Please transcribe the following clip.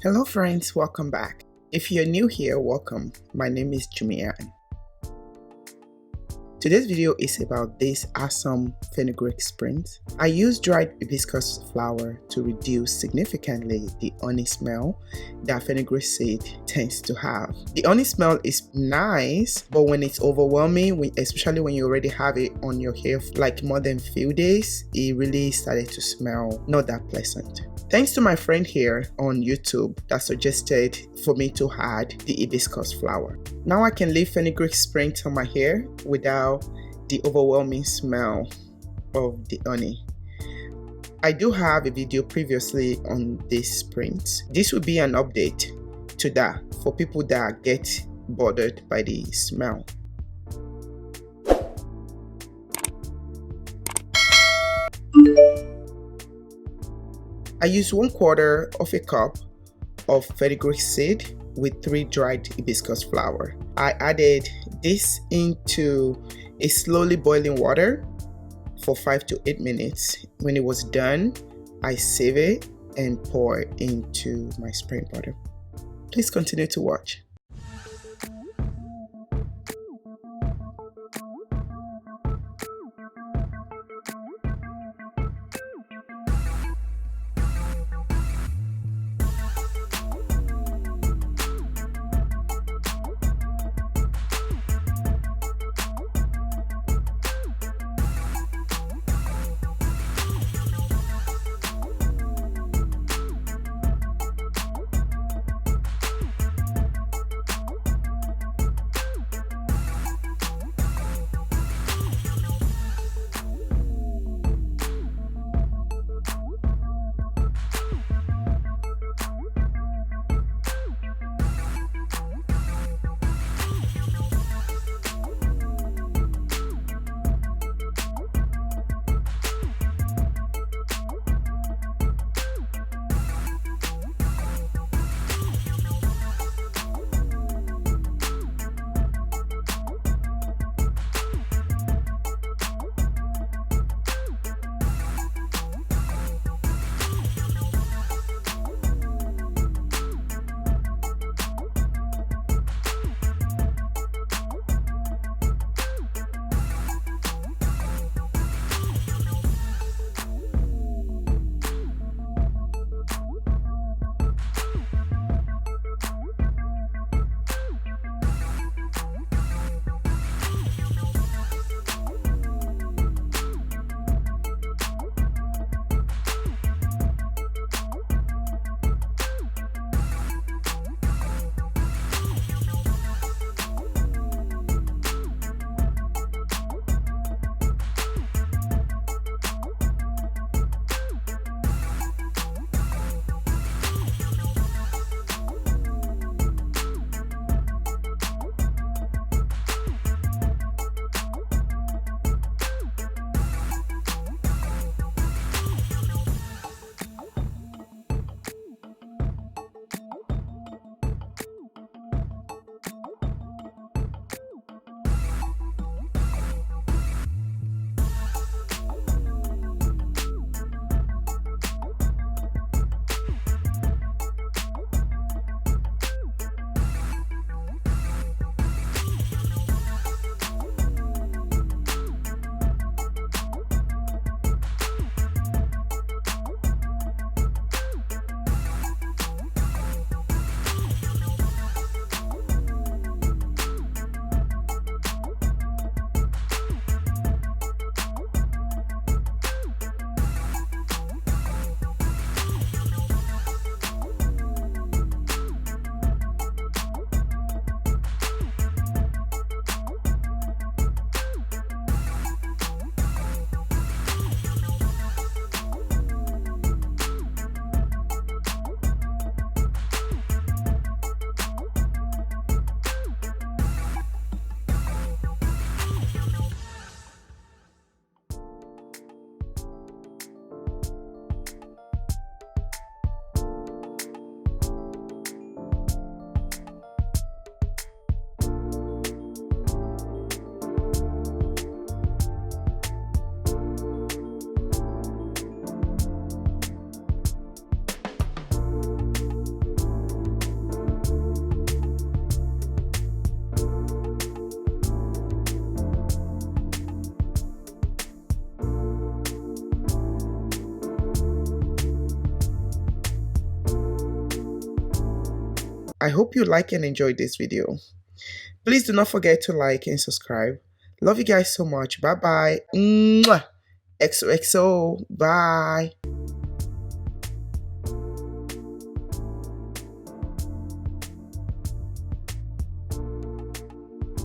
Hello friends, welcome back. If you're new here, welcome. My name is JumieAnne. Today's video is about this awesome fenugreek Spritz. I use dried hibiscus flower to reduce significantly the honey smell that fenugreek seed tends to have. The honey smell is nice, but when it's overwhelming, especially when you already have it on your hair like more than a few days, it really started to smell not that pleasant. Thanks to my friend here on YouTube that suggested for me to add the hibiscus flower. Now I can leave fenugreek Spritz on my hair without the overwhelming smell of the honey. I do have a video previously on this Spritz. This will be an update to that for people that get bothered by the smell. I use 1/4 of a cup of fenugreek seed with 3 dried hibiscus flower. I added this into a slowly boiling water for 5 to 8 minutes. When it was done, I save it and pour it into my spray bottle. Please continue to watch. I hope you like and enjoyed this video. Please do not forget to like and subscribe. Love you guys so much. Bye bye. Mwah. XOXO. Bye.